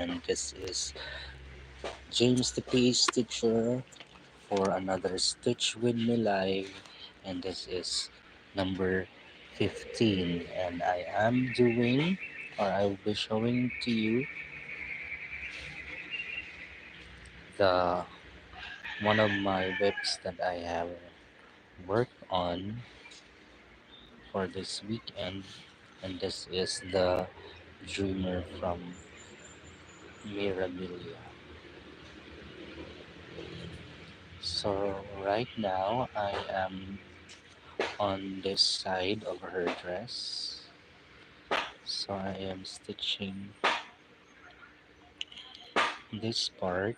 and this is James the Page Stitcher for another Stitch with Me Live, and this is number 15. And I am doing, or I will be showing to you the one of my whips that I have worked on for this weekend, and this is the Dreamer from Mirabilia. So right now I am on this side of her dress. So I am stitching this part,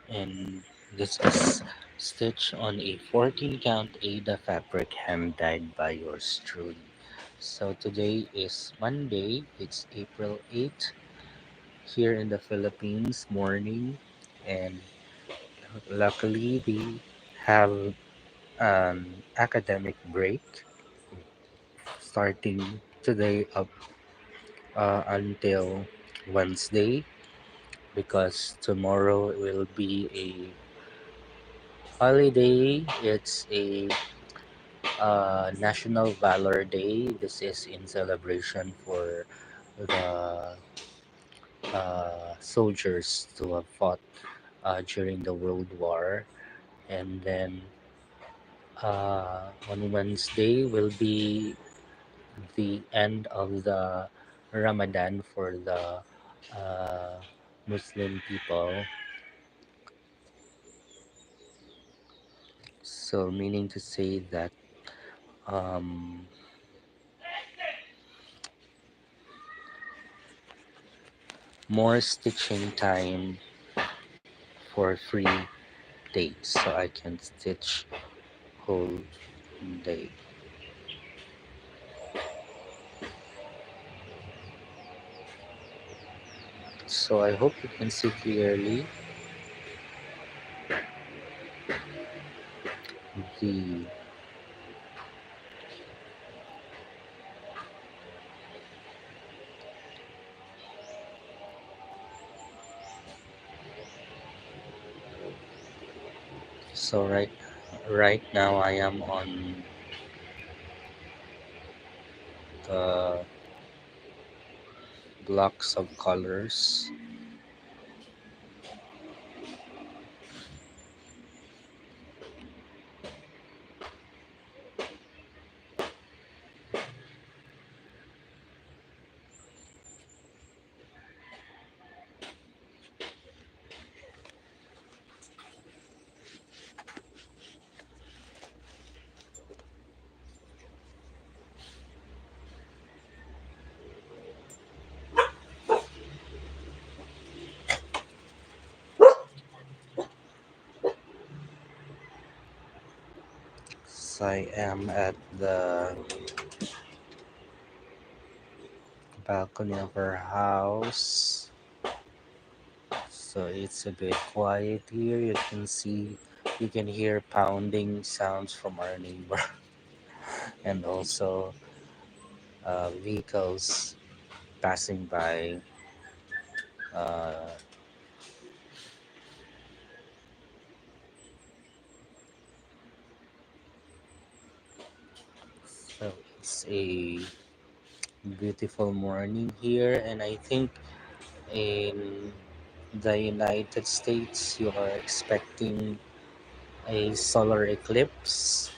and this is stitched on a 14 count Ada fabric hand dyed by yours truly. So today is Monday, it's April 8th here in the Philippines morning, and luckily we have an academic break starting today up until Wednesday, because tomorrow will be a holiday. It's a National Valor Day. This is in celebration for the soldiers who have fought during the World War. And then on Wednesday will be the end of the Ramadan for the uh, Muslim people. So, meaning to say that um, more stitching time for free days, so I can stitch whole day. So, I hope you can see clearly the. So, right now I am on the blocks of colors. So I am at the balcony of her house. So it's a bit quiet here. You can hear pounding sounds from our neighbor and also vehicles passing by. Uh, so it's a beautiful morning here, and I think in the United States you are expecting a solar eclipse.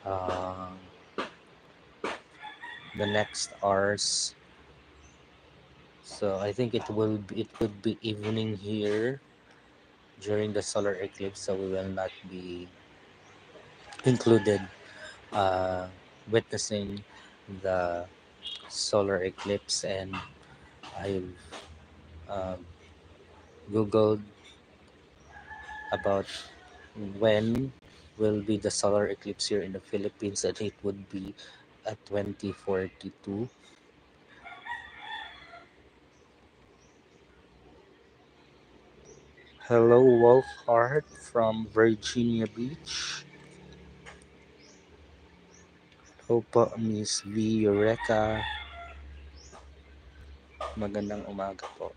Uh, the next hours. So I think it would be evening here during the solar eclipse, so we will not be included uh, witnessing the solar eclipse. And I've uh, googled about when will be the solar eclipse here in the Philippines, and it would be at 2042. Hello, Wolfheart from Virginia Beach. Hope Miss V Eureka. Magandang umaga po.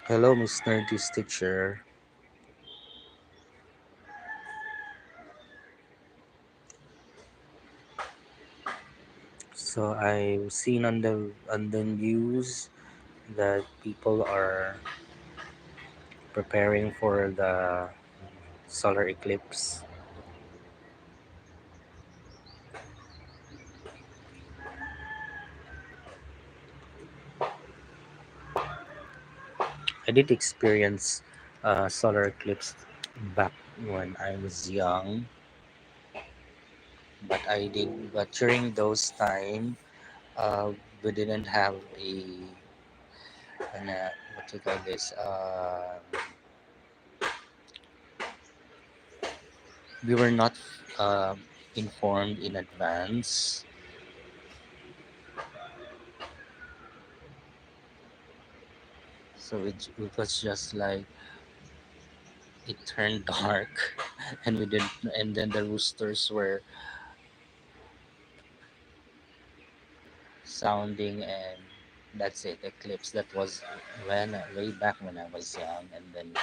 Hello, Miss Nerdy's teacher. So I've seen on the news that people are preparing for the solar eclipse. I did experience solar eclipse back when I was young, but during those time, uh, we didn't have what you call this. We were not uh, informed in advance, so it was just like it turned dark, and we didn't, and then the roosters were sounding, and that's it. Eclipse. That was when way back when I was young, and then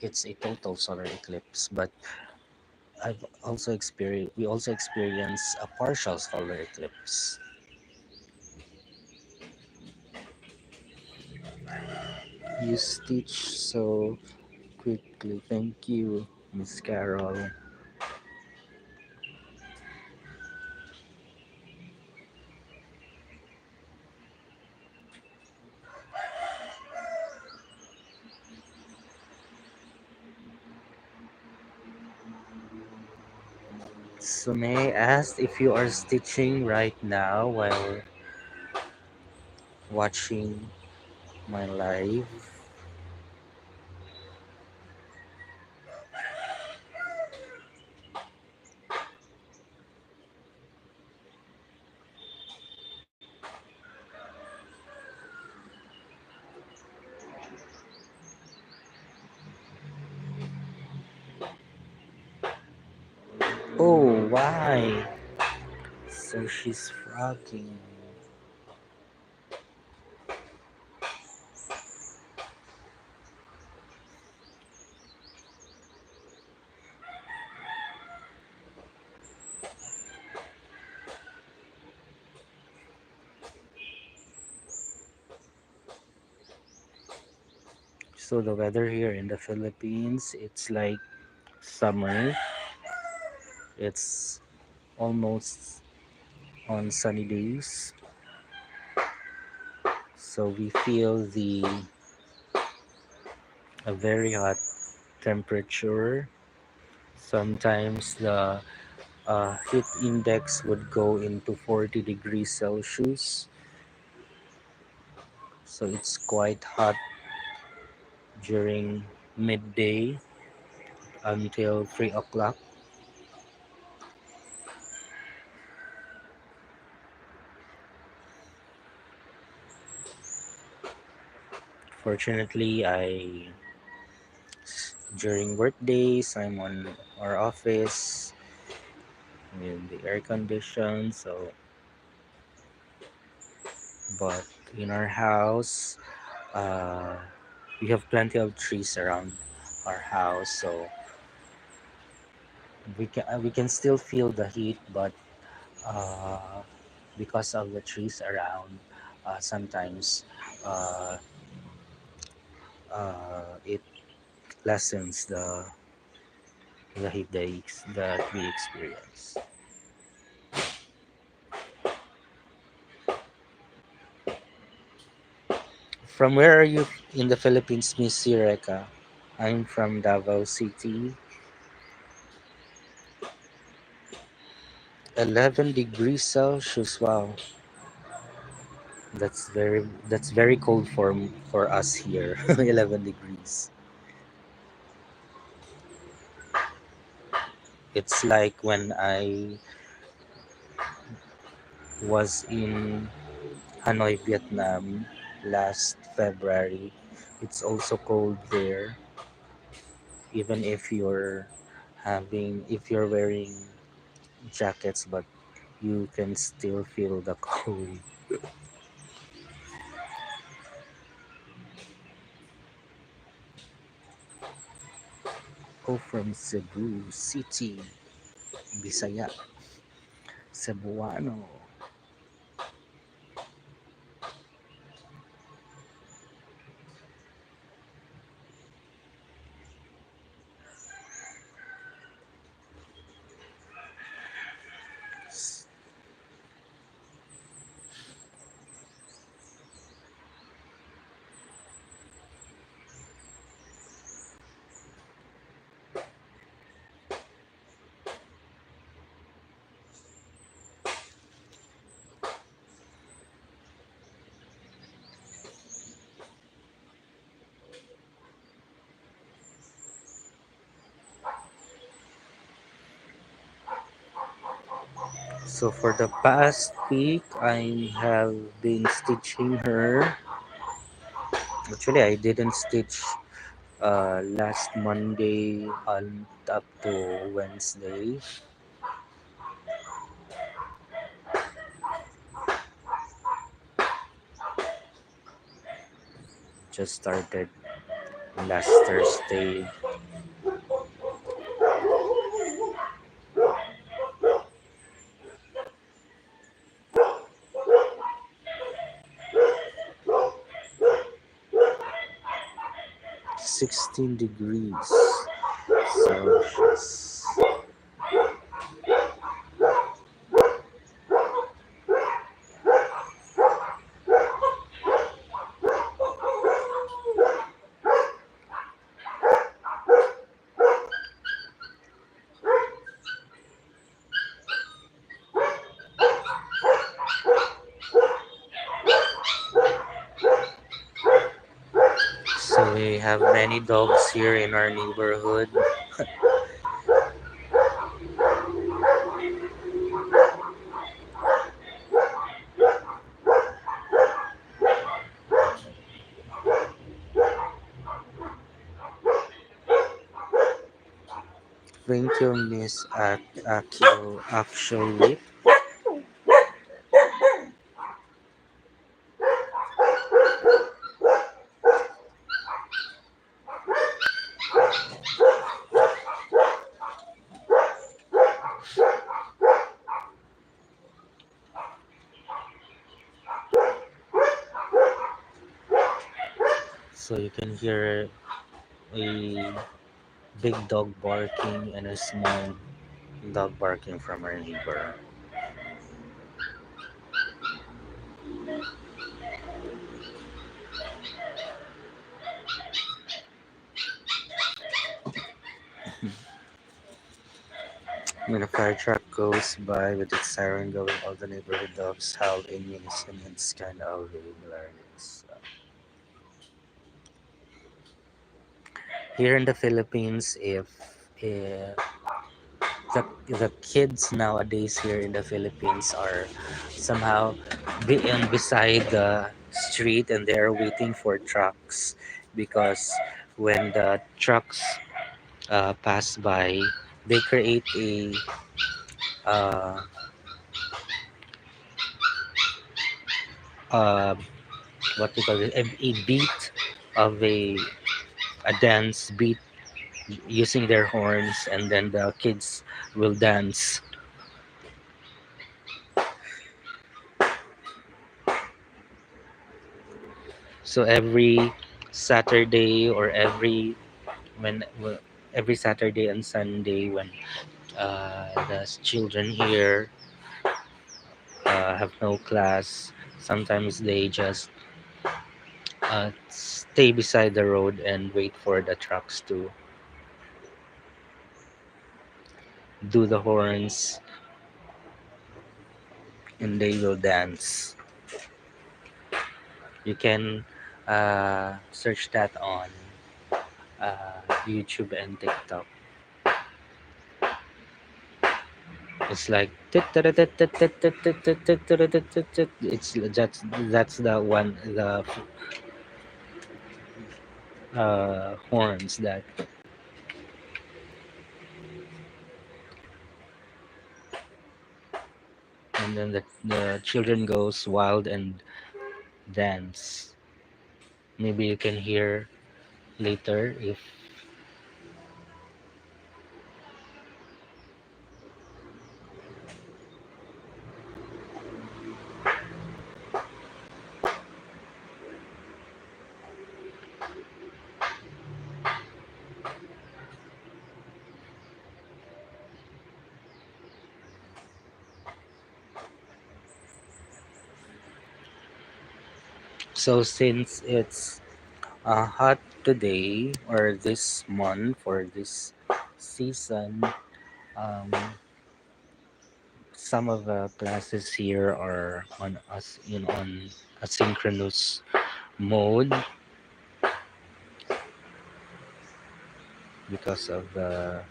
it's a total solar eclipse. But we also experienced a partial solar eclipse. You stitch so quickly. Thank you, Miss Carol. So may I ask if you are stitching right now while watching my live? Oh, why? So she's frogging. So the weather here in the Philippines, it's like summer. It's almost on sunny days. So we feel the a very hot temperature. Sometimes the heat index would go into 40 degrees Celsius. So it's quite hot during midday until 3 o'clock. Fortunately, during work days, I'm on our office with the air condition. So, but in our house, uh, we have plenty of trees around our house, so we can still feel the heat, but uh, because of the trees around, sometimes uh, it lessens the heat that we experience. From where are you in the Philippines, Miss Sireka? I'm from Davao City. 11 degrees Celsius. Wow, that's very cold for us here. 11 degrees. It's like when I was in Hanoi, Vietnam. last February. It's also cold there, even if you're wearing jackets, but you can still feel the cold. Oh, from Cebu City, Bisaya, Cebuano. S- So for the past week, I have been stitching her. Actually, I didn't stitch last Monday on up to Wednesday. Just started last Thursday. 16 degrees Celsius. So we have many dogs here in our neighborhood. Thank you, Miss Akio actually. So you can hear a big dog barking and a small dog barking from our neighbor. When a fire truck goes by with its siren going, all the neighborhood dogs howl in unison. It's kind of hilarious. Here in the Philippines, if uh, the kids nowadays here in the Philippines are somehow being beside the street and they are waiting for trucks because when the trucks pass by, they create a uh, uh, what we call it, a beat of a dance beat using their horns, and then the kids will dance. So every Saturday or when every Saturday and Sunday when the children here have no class, sometimes they just stay beside the road and wait for the trucks to do the horns, and they will dance. You can search that on YouTube and TikTok. It's like it's that's the one the horns that, and then the children goes wild and dance. Maybe you can hear later if so. Since it's hot today or this month or this season, um, some of the classes here are on us on asynchronous mode because of the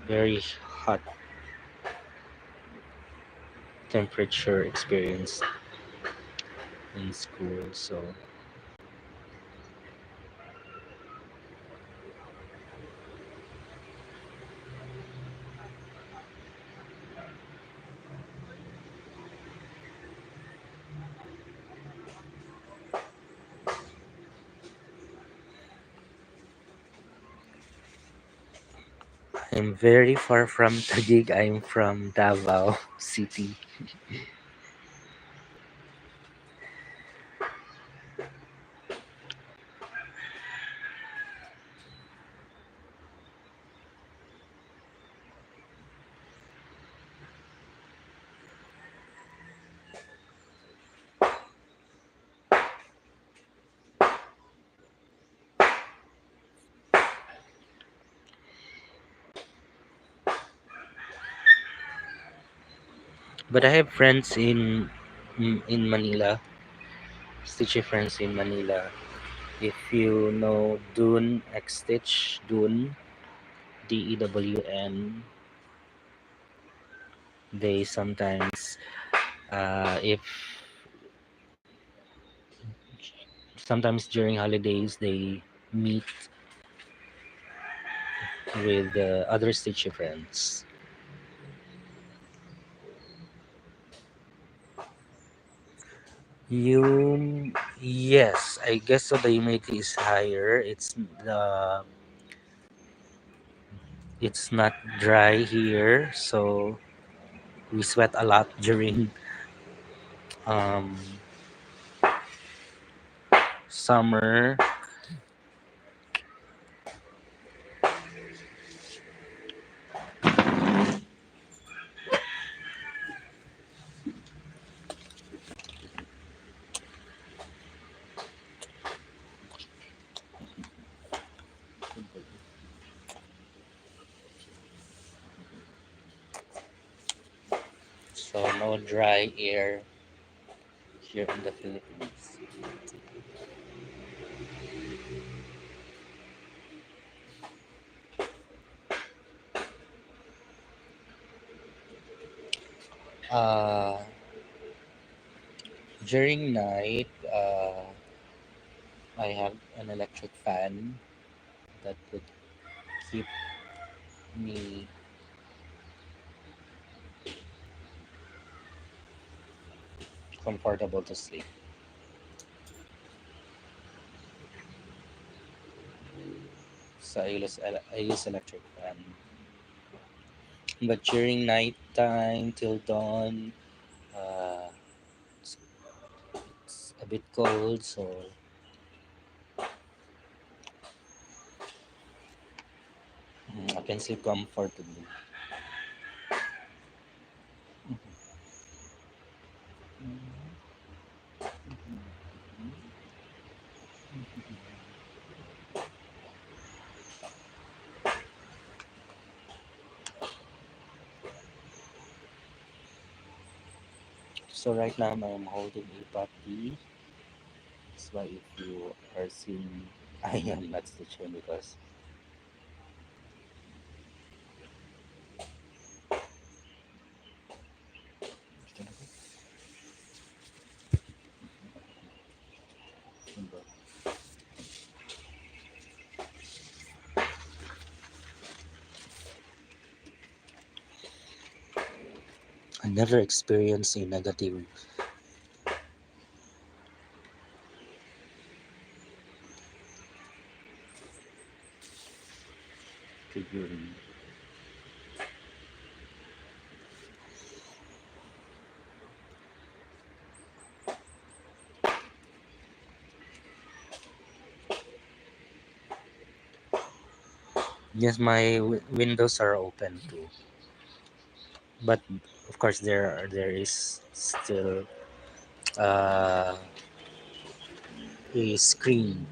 very hot temperature experienced in school. So I'm very far from Taguig. I'm from Davao City. But I have friends in Manila, Stitchy friends in Manila. If you know Dune X Stitch, Dune, Dewn, they sometimes, if sometimes during holidays, they meet with other Stitchy friends. Yes, I guess so. The humidity is higher. It's not dry here, so we sweat a lot during um, summer. So no dry air here in the Philippines. Uh, During night, I have an electric fan that would keep me comfortable to sleep. So I use electric fan. But during night time till dawn, uh, it's, it's a bit cold, so I can sleep comfortably. So right now I'm holding a puppy. That's why if you are seeing, I am not stitching because never experienced a negative figurine. Yes, my windows are open too, but of course there is still uh, a screen.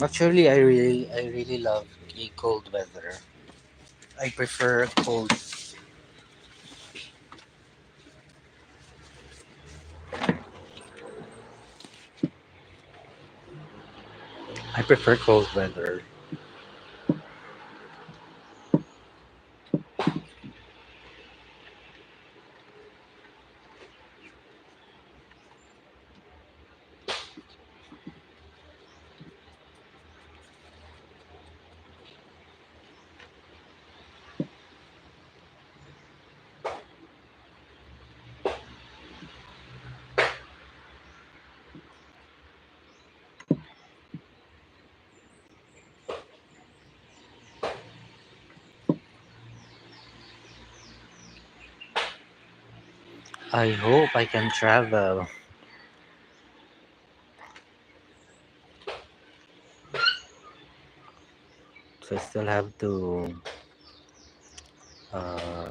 Actually, I really love a cold weather. I prefer cold. I prefer cold weather. I hope I can travel. So I still have to uh,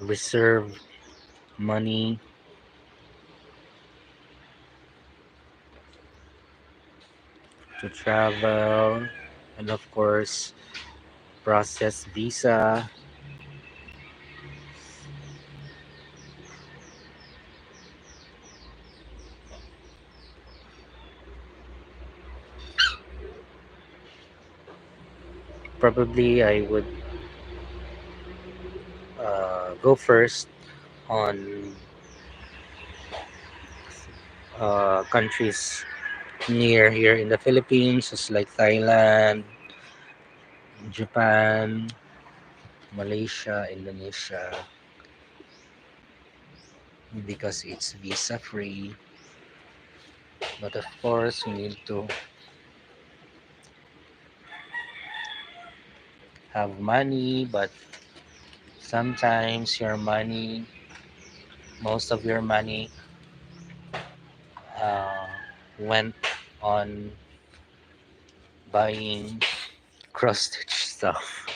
reserve money to travel, and of course process visa. Probably I would go first on countries near here in the Philippines, just like Thailand, Japan, Malaysia, Indonesia, because it's visa free. But of course, you need to have money, but sometimes your money, most of your money, uh, went on buying cross stitch stuff.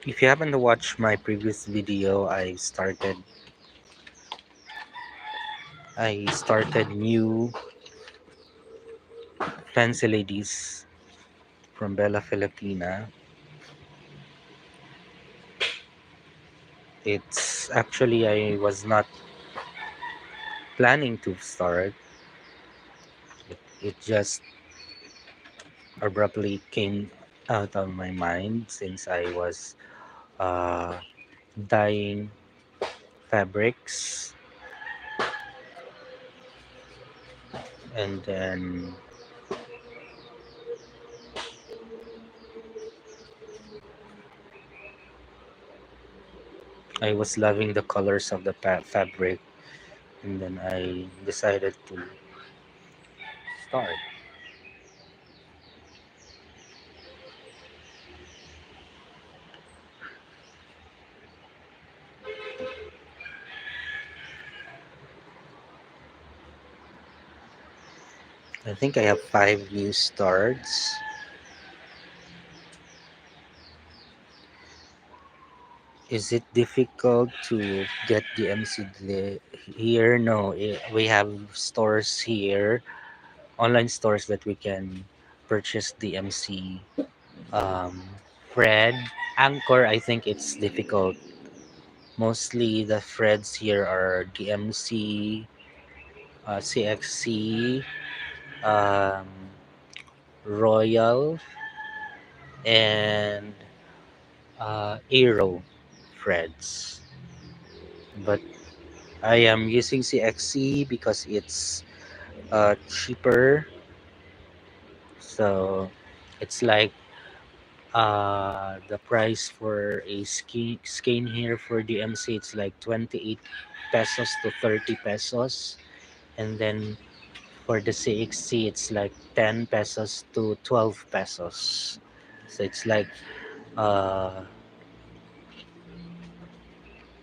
If you haven't watched my previous video, I started new fancy ladies from Bella Filipina. It's actually I was not planning to start. It just abruptly came out of my mind since I was uh, dyeing fabrics, and then I was loving the colors of the fabric, and then I decided to start. I think I have 5 new starts. Is it difficult to get DMC here? No, we have stores here, online stores that we can purchase DMC. Um, Fred, Anchor, I think it's difficult. Mostly the Freds here are DMC, CXC, um, Royal, and Aero Freds. But I am using CXC because it's cheaper. So it's like the price for a skein here for DMC, it's like 28 pesos to 30 pesos. And then for the CXC, it's like 10 pesos to 12 pesos. So it's like uh,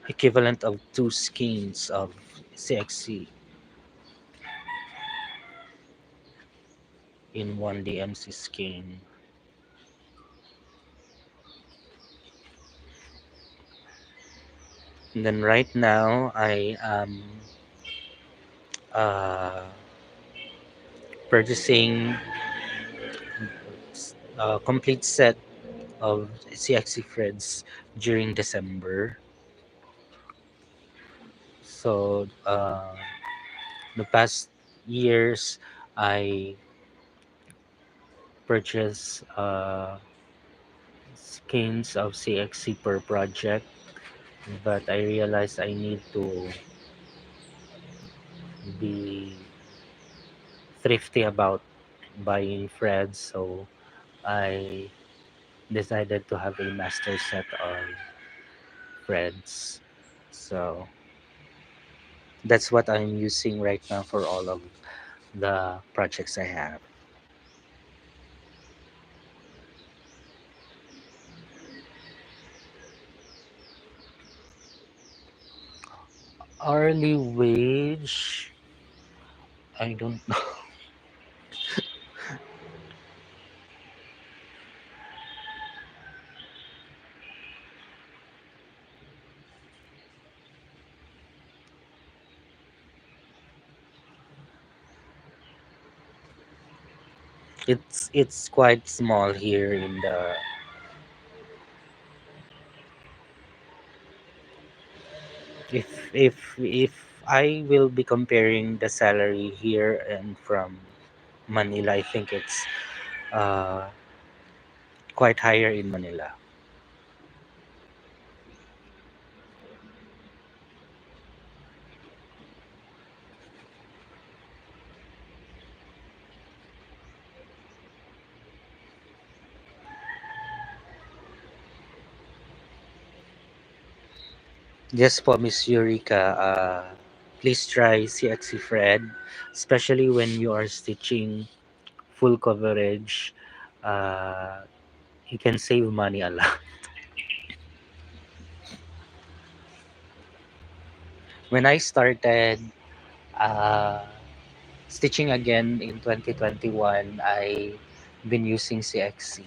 equivalent of two skeins of CXC in one DMC skein. And then right now, I am uh, purchasing a complete set of CXC Freds during December. So the past years, I purchased skins of CXC per project, but I realized I need to be thrifty about buying Freds, so I decided to have a master set of Freds. So that's what I'm using right now for all of the projects I have. Hourly wage, I don't know. It's quite small here in the, if I will be comparing the salary here and from Manila, I think it's uh, quite higher in Manila. Yes po, Miss Eureka. Please try CXC Fred, especially when you are stitching full coverage. Uh, you can save money a lot. When I started uh, stitching again in 2021, I been using CXC.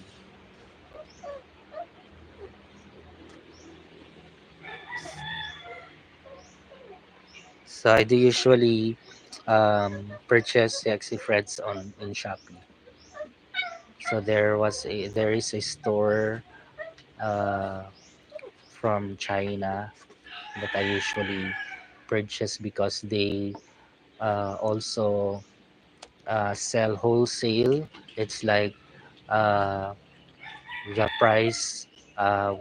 So I do usually purchase CXC Freds on in Shopee. So there is a store uh, from China that I usually purchase because they also sell wholesale. It's like uh, the price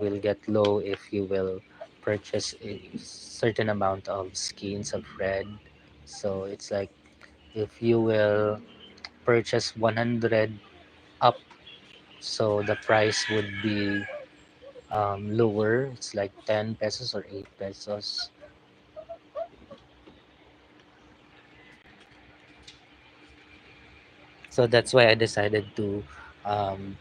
will get low if you will purchase a certain amount of skins of red. So it's like if you will purchase 100 up, so the price would be lower. It's like 10 pesos or 8 pesos. So that's why I decided to um,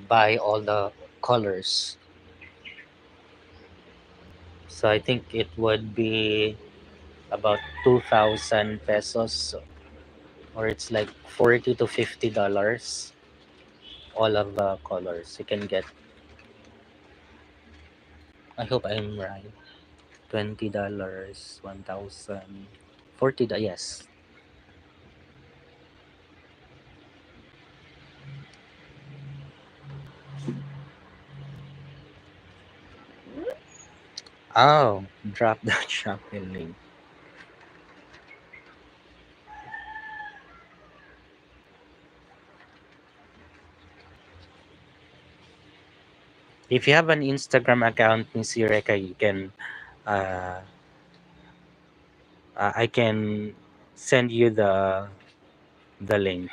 buy all the colors. So I think it would be about 2,000 pesos, or it's like 40 to $50. All of the colors you can get. I hope I'm right. $20, 1,000, 40. Yes. Oh, drop the Shopee link. If you have an Instagram account, Miss Eureka, you can uh, I can send you the link.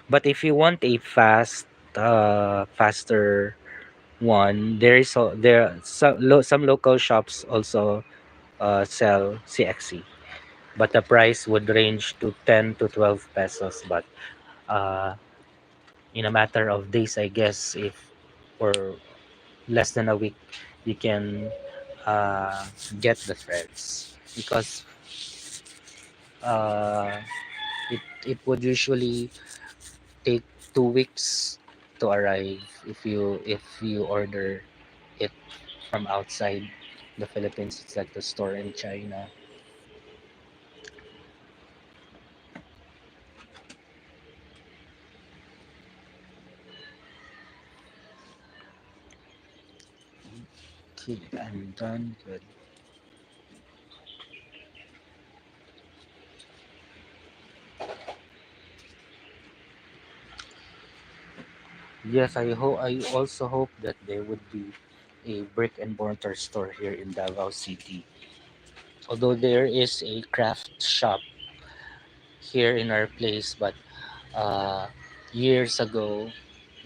But if you want a faster one, there are some local shops also sell CXC, but the price would range to 10 to 12 pesos. But uh, in a matter of days, I guess, if or less than a week, you can uh, get the threads, because uh, it would usually take 2 weeks to arrive if you order it from outside the Philippines. It's like the store in China. Okay, I'm done with. Yes, I also hope that there would be a brick and mortar store here in Davao City. Although there is a craft shop here in our place, but uh, years ago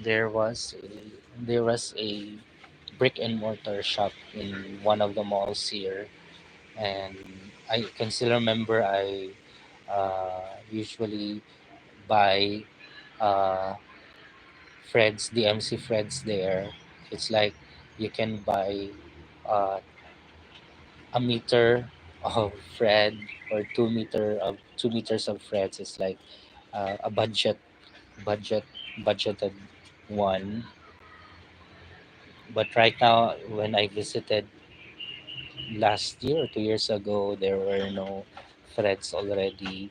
there was a, there was a brick and mortar shop in one of the malls here, and I can still remember I usually buy uh, Fred's DMC Fred's there. It's like you can buy uh, a meter of Fred, or 2 meters of Freds. It's like a budget budgeted one. But right now, when I visited last year or 2 years ago, there were no threads already.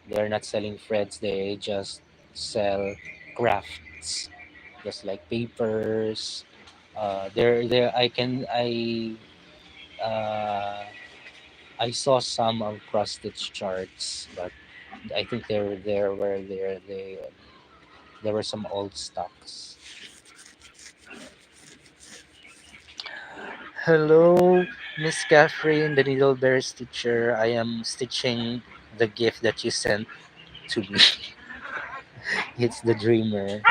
They're not selling threads, they just sell crafts, just like papers. There uh, I saw some of cross stitch charts, but I think there were some old stocks. Hello, Miss Catherine, the Needle Bear Stitcher. I am stitching the gift that you sent to me. It's the Dreamer.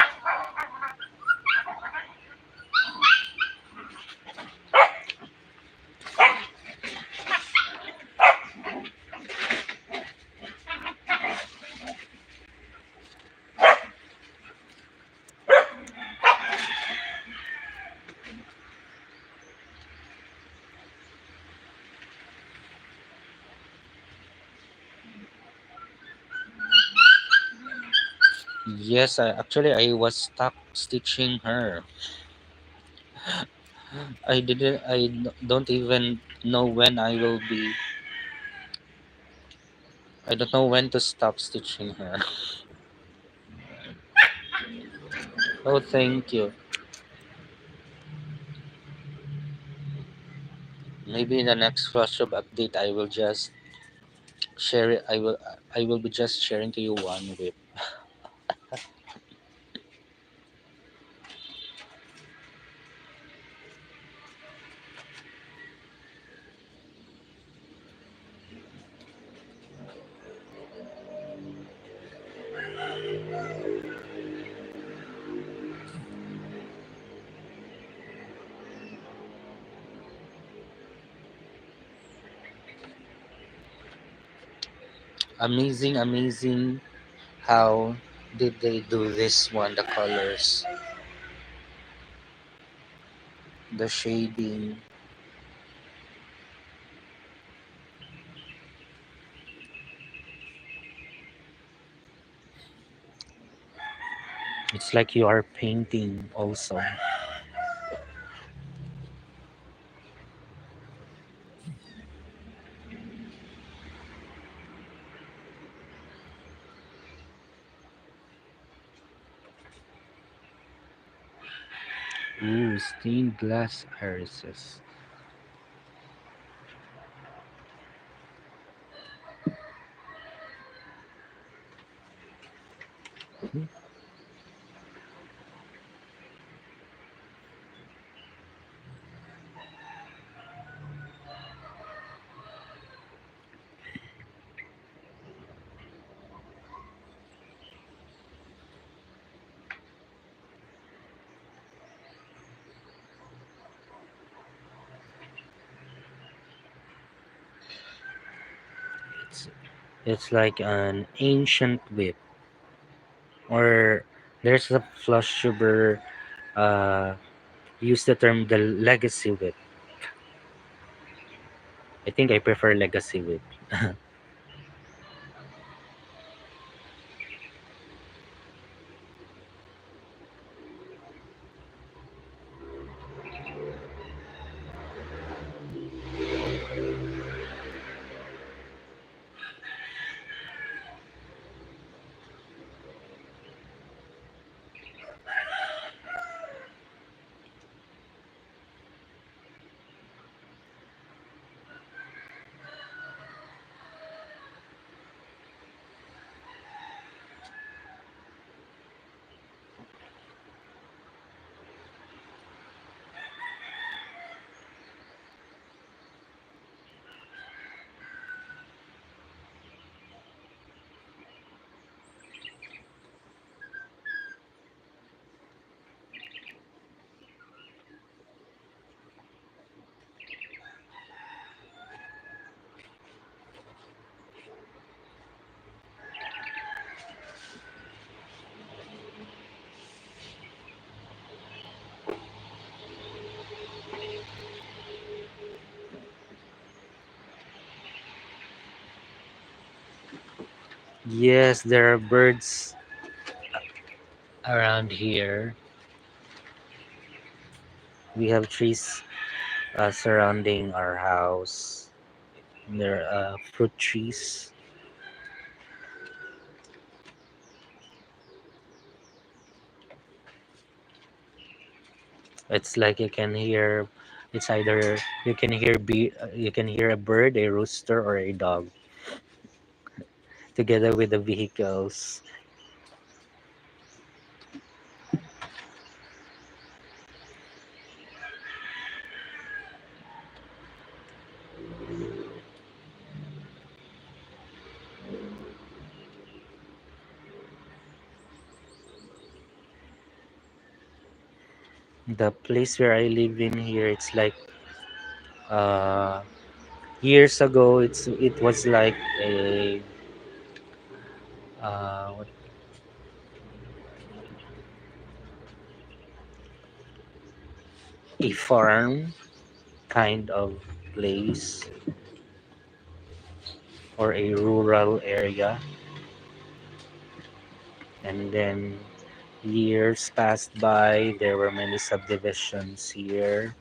Yes, I was stuck stitching her. Don't even know when I don't know when to stop stitching her. Oh, thank you. Maybe in the next flash of update, I will just share it. I will be just sharing to you one whip. Amazing, amazing. How did they do this one? The colors, the shading. It's like you are painting also. Ooh, stained glass irises. It's it's like an ancient whip, or there's a flush sugar. Uh, use the term the legacy whip. I think I prefer legacy whip. Yes, there are birds around here. We have trees surrounding our house. There are fruit trees. It's like you can hear. It's either you can hear a bird, a rooster, or a dog together with the vehicles. The place where I live in here, it's like uh, years ago. It was like what- a farm kind of place or a rural area, and then years passed by. There were many subdivisions here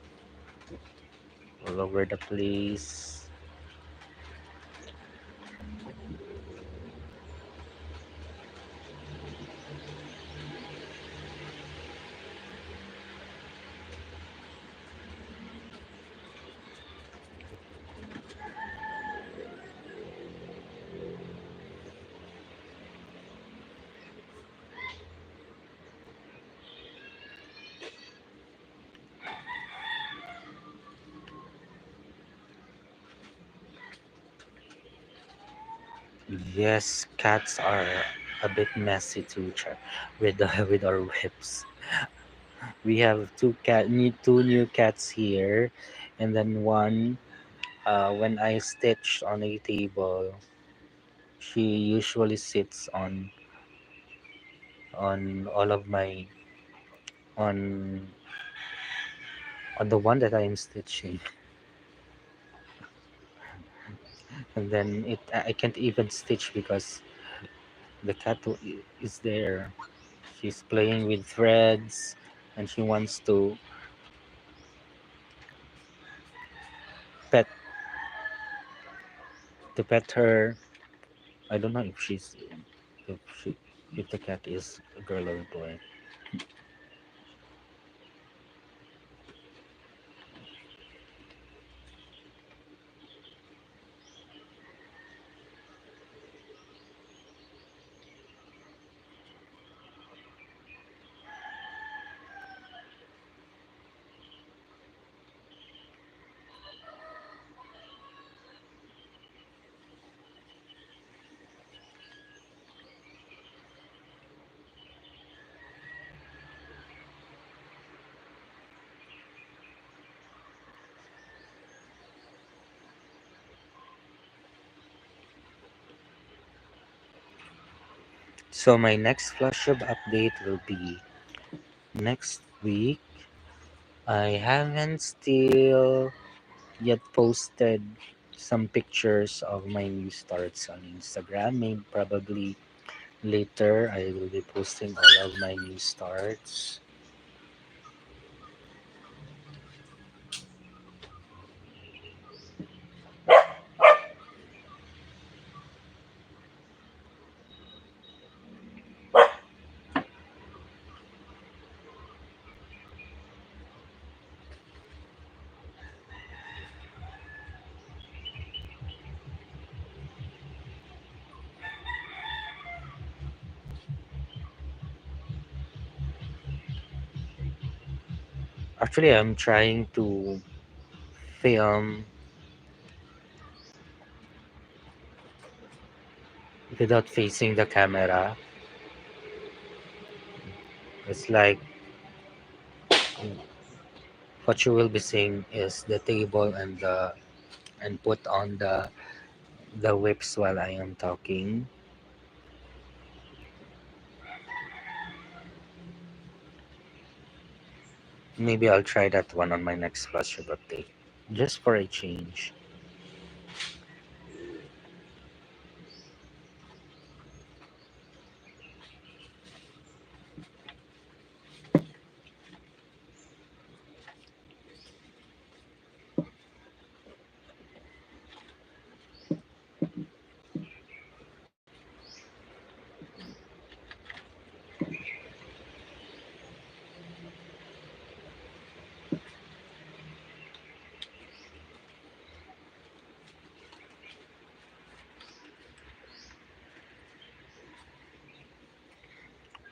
all over the place. Yes, cats are a bit messy too, with with our whips. We have two new cats here, and then one. When I stitch on a table, she usually sits on all of my on on the one that I am stitching, and then I can't even stitch because the is there. She's playing with threads, and she wants pet pet her. I don't know if she if the cat is a girl or a boy. So my next flush of update will be next week. I haven't still yet posted some pictures of my new starts on Instagram. Maybe probably later I will be posting all of my new starts. Actually, I'm trying to film without facing the camera. It's like what you will be seeing is the table and put on the whips while I am talking. Maybe I'll try that one on my next flash update, just for a change.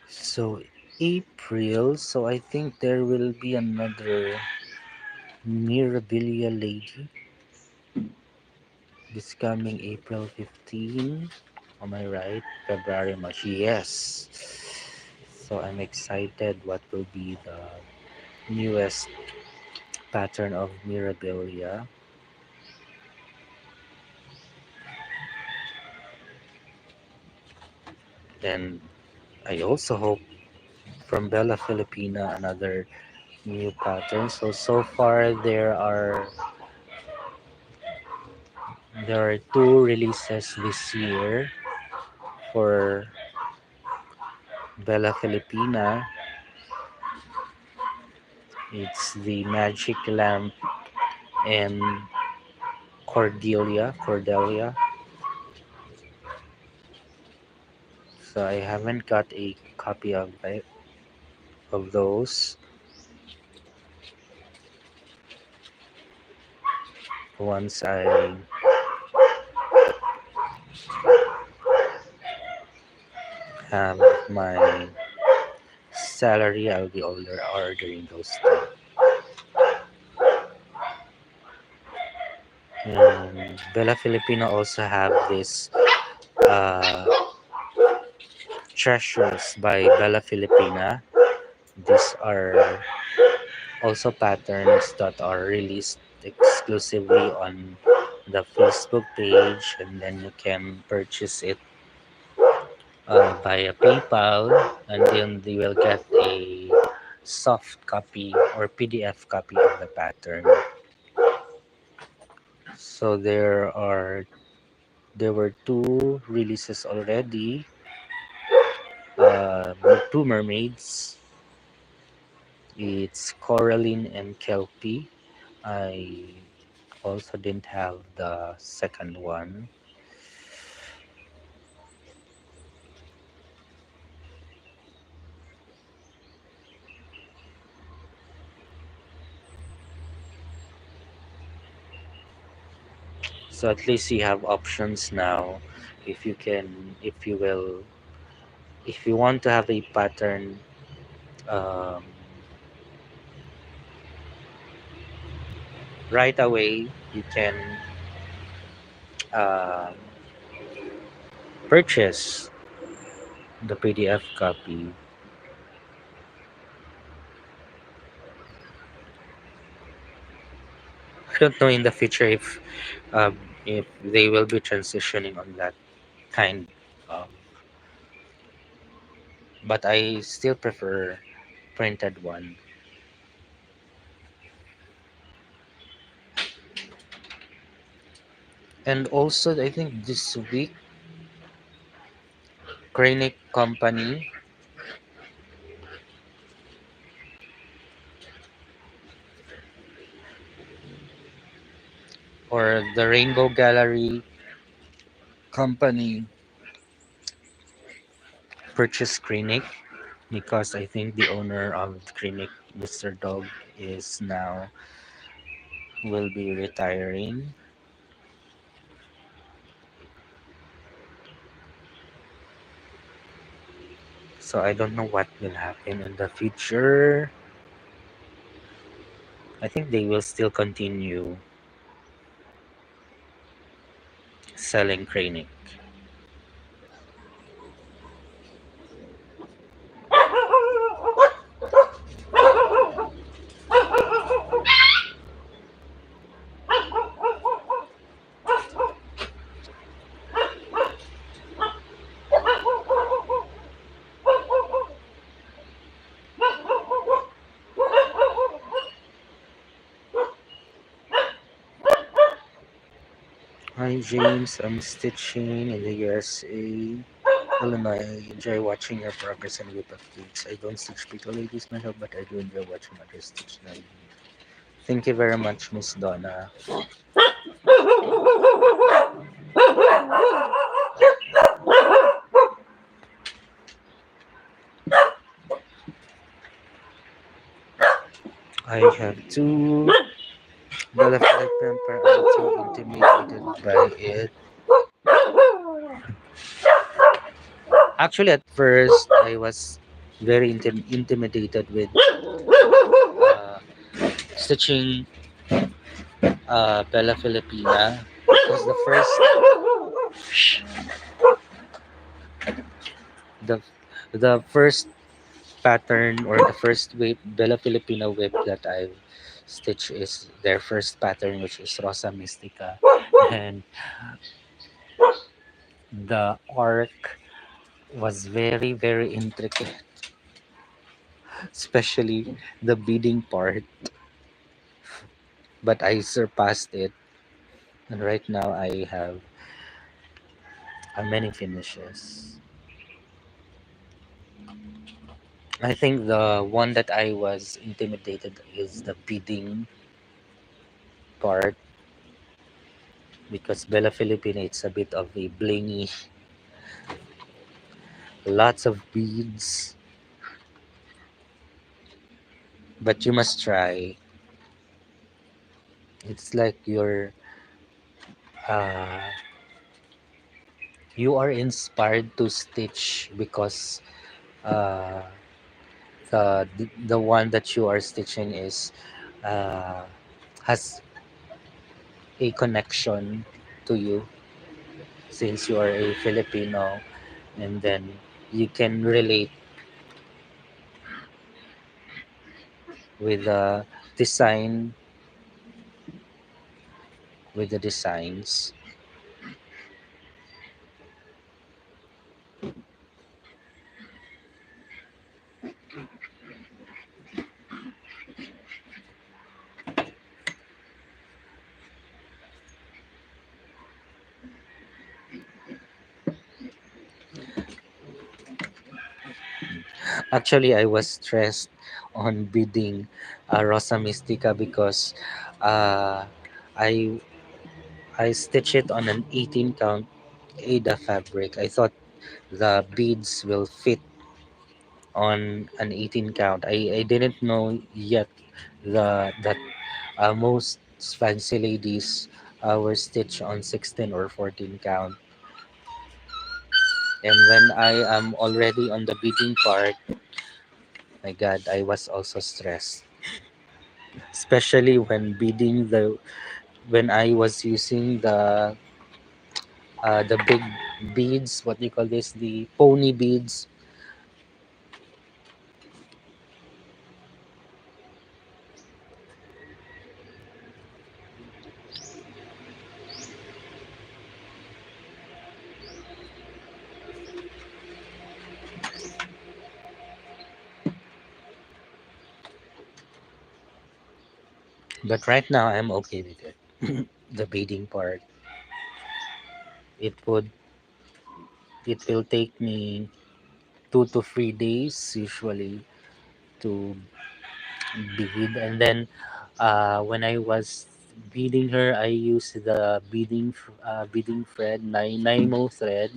So April, so I think there will be another Mirabilia lady this coming April 15. Am I right? February, March. Yes. So I'm excited what will be the newest pattern of Mirabilia. And I also hope from Bella Filipina another new pattern. So far there are two releases this year for Bella Filipina. It's the Magic Lamp and Cordelia. So I haven't got a copy of those. Once I have my salary, I'll be ordering those two. And Bella Filipina also have this uh, Treasures by Bella Filipina. These are also patterns that are released exclusively on the Facebook page, and then you can purchase it via PayPal, and then you will get a soft copy or PDF copy of the pattern. So there were two releases already, two mermaids. It's Coraline and Kelpie. I also didn't have the second one. So at least you have options now. If you can, if you will, if you want to have a pattern um, right away, you can uh, purchase the PDF copy. I don't know in the future if they will be transitioning on that kind of, but I still prefer printed one. And also, I think this week, Kreinik Company or the Rainbow Gallery Company purchased Kreinik because I think the owner of Kreinik, Mr. Dog, is now will be retiring. So I don't know what will happen in the future. I think they will still continue selling Kreinik. Hi James, I'm stitching in the USA. Illinois, I enjoy watching your progress and whip updates. I don't stitch pickle ladies myself, but I do enjoy watching others stitch na. Thank you very much, Miss Donna. I have two butterfly pamper. I'm too intimidated by it. Actually, at first, I was very intimidated with stitching Bella Filipina because the the first pattern or the first whip Bella Filipina whip that I've stitched is their first pattern, which is Rosa Mystica, and the arc was very intricate, especially the beading part. But I surpassed it, and right now I have many finishes. I think the one that I was intimidated is the beading part because Bella Filipina it's a bit of a blingy, lots of beads, but you must try. It's like uh, you are inspired to stitch because uh, the one that you are stitching is uh, has a connection to you. since you are a Filipino, and then you can relate with the design, with the designs. Actually, I was stressed on bidding Rosa Mystica because uh, I I stitched it on an 18 count Ada fabric. I thought the beads will fit on an 18 count. I didn't know yet that most fancy ladies were stitched on 16 or 14 count. And when I am already on the beading part, my God, I was also stressed, especially when beading when I was using the big beads. What do you call this? The pony beads. But right now, I'm okay with it. The beading part. It would. It will take me 2 to 3 days usually to bead, and then when I was beading her, I used the beading thread, Nymo thread.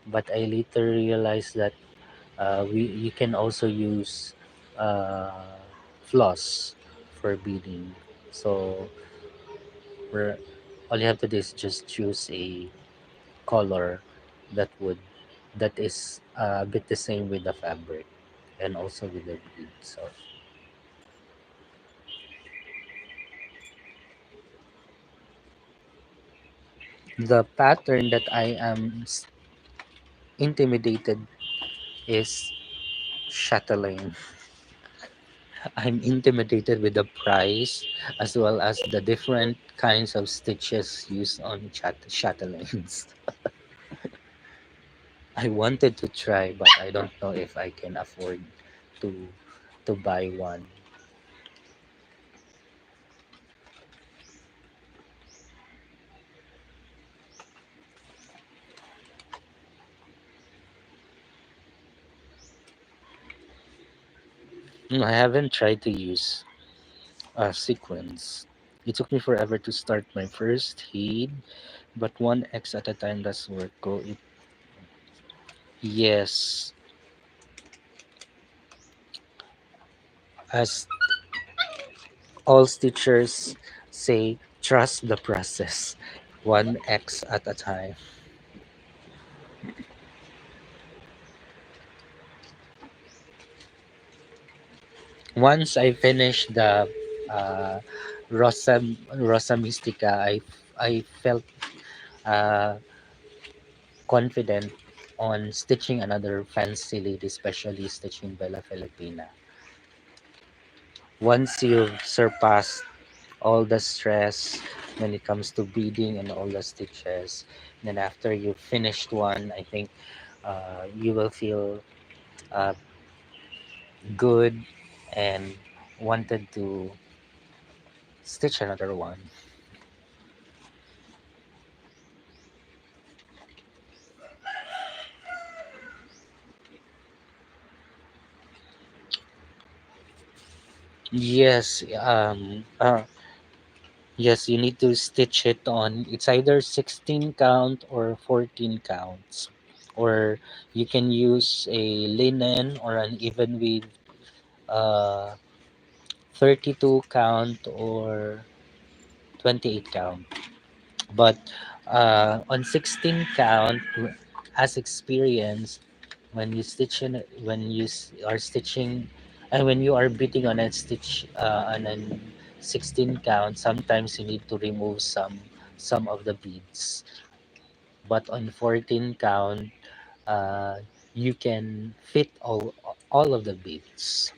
But I later realized that we you can also use uh, floss for beading. So we're, all you have to do is just choose a color that would that is a bit the same with the fabric and also with the bead. So the pattern that I am intimidated is chatelaine. I'm intimidated with the price as well as the different kinds of stitches used on chatelaines. I wanted to try, but I don't know if I can afford to buy one. I haven't tried to use a sequence. It took me forever to start my first heat, but one X at a time does work. Go it. Yes, as all teachers say, trust the process, one X at a time. Once I finished the uh, Rosa Mystica, I felt uh, confident on stitching another fancy lady, especially stitching Bella Filipina. Once you've surpassed all the stress when it comes to beading and all the stitches, then after you finished one, I think you will feel uh, good and wanted to stitch another one. Yes, yes, you need to stitch it on. It's either 16 count or 14 counts, or you can use a linen or an even with uh, 32 count or 28 count. But on 16 count, as experience, when you stitch in, are stitching, and when you are beating on a stitch on a 16 count, sometimes you need to remove some of the beads but on 14 count, uh, you can fit all of the beads.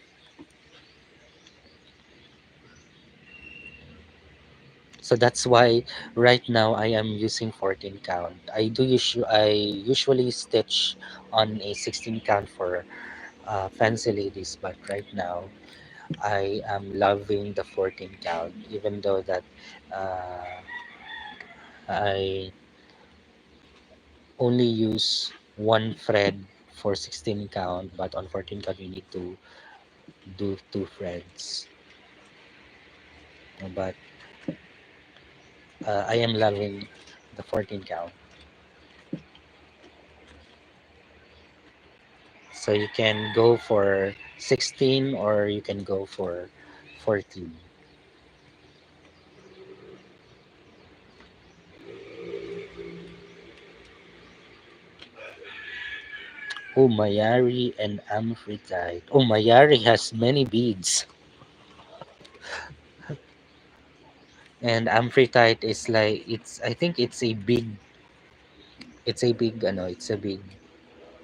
So that's why right now I am using 14 count. I usually stitch on a 16 count for fancy ladies, but right now I am loving the 14 count, even though that uh, I only use one thread for 16 count, but on 14 count you need to do two threads. But I am loving the 14 count. So you can go for 16 or you can go for 14. Oh, Mayari and Amphitrite. Oh, Mayari has many beads. And Amphitrite is like, I think it's a big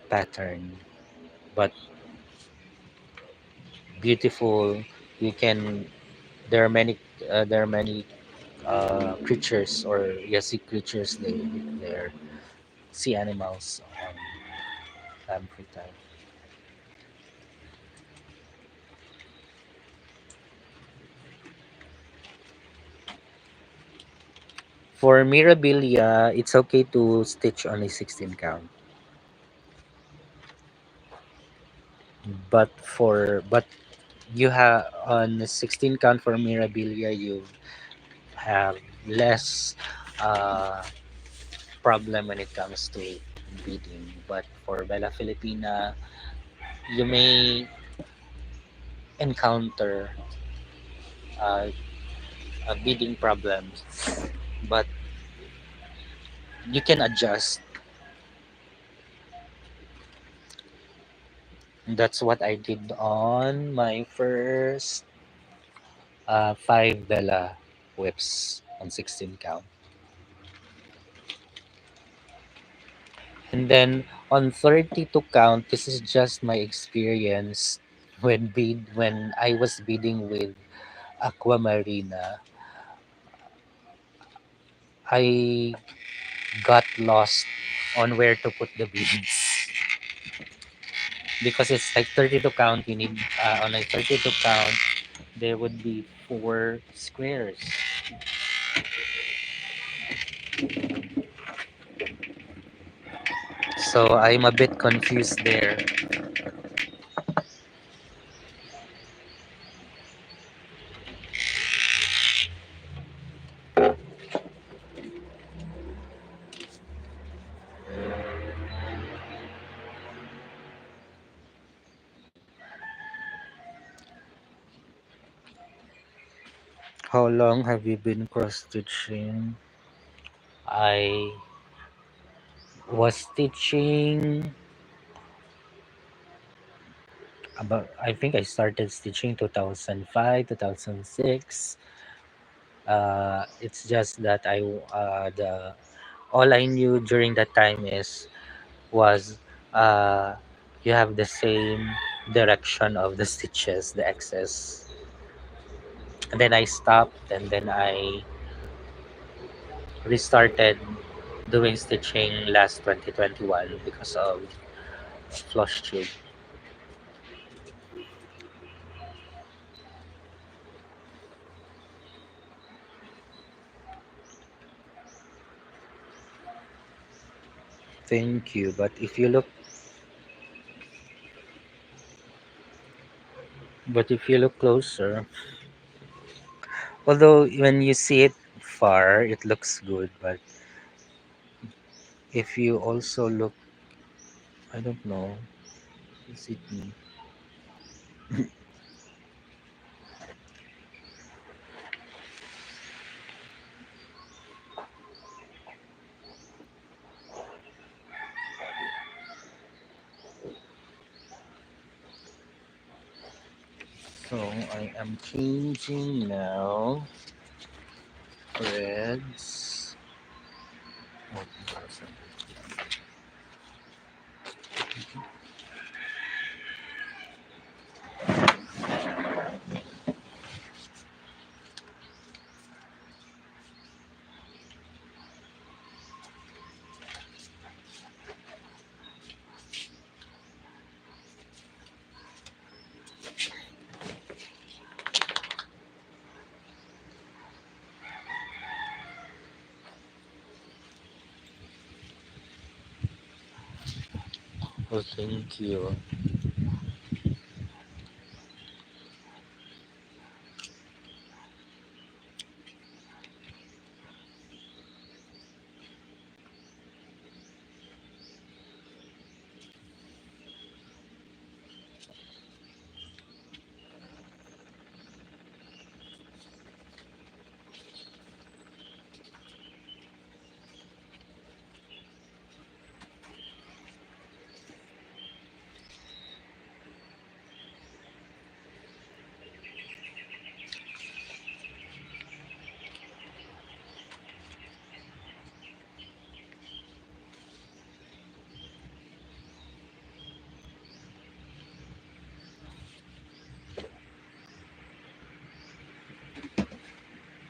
pattern, but beautiful. You can, there are many creatures or sea creatures there, sea animals on Amphitrite. For Mirabilia, it's okay to stitch on a 16 count. But you have on a 16 count for Mirabilia, you have less uh, problem when it comes to beading. But for Bella Filipina, you may encounter uh, beading problems, but you can adjust. That's what I did on my first five Bella whips on 16 count. And then on 32 count, this is just my experience when I was bidding with Aquamarina. I got lost on where to put the beads because it's like 32 count. You need on a 32 count there would be four squares. So I'm a bit confused there. How long have you been cross stitching? I was stitching about, I think I started stitching 2005, 2006. It's just that the all I knew during that time is was uh, you have the same direction of the stitches, the excess. And then I stopped and then I restarted doing stitching last 2021 because of flush tube. Thank you. But if you look closer, although when you see it far, it looks good. But if you also look, I don't know, is it me? So I am changing now. Reds. Oh, 2000. Oh, thank you.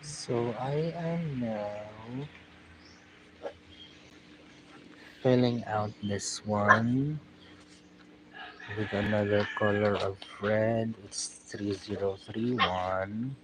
So I am now filling out this one with another color of red. It's 3031.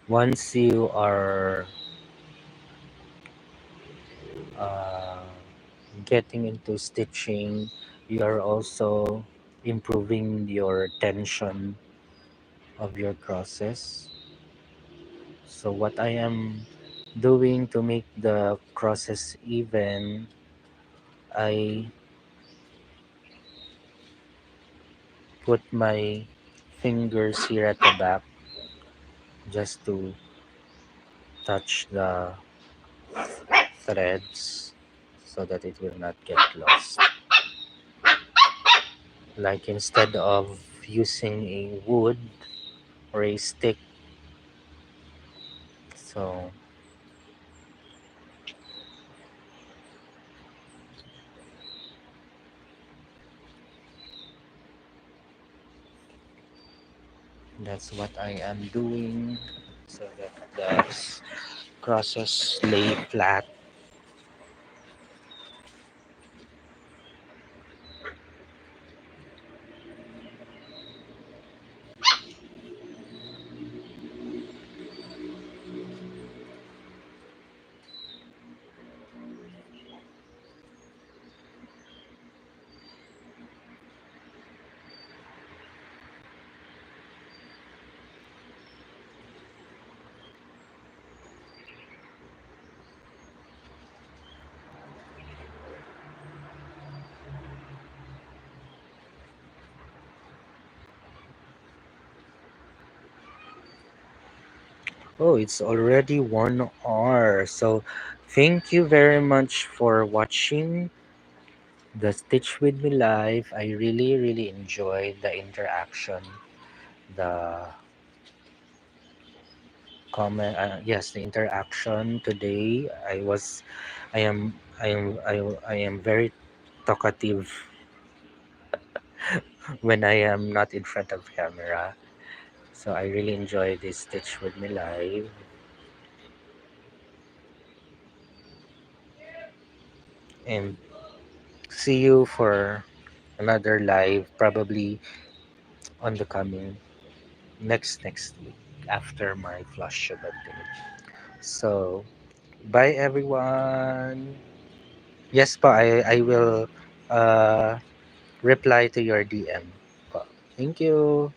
Once you are uh, getting into stitching, you are also improving your tension of your crosses. So what I am doing to make the crosses even, I put my fingers here at the back just to touch the threads so that it will not get lost. Like instead of using a wood or a stick, so that's what I am doing so that the crosses lay flat. Oh, it's already 1 hour. So thank you very much for watching the Stitch with Me live. I really, really enjoyed the interaction, the comment. Yes, the interaction today. I am very talkative when I am not in front of camera. So I really enjoy this Stitch with Me live, and see you for another live probably on the coming next week after my flush of day. So bye everyone. Yes pa, I will reply to your DM pa. Thank you.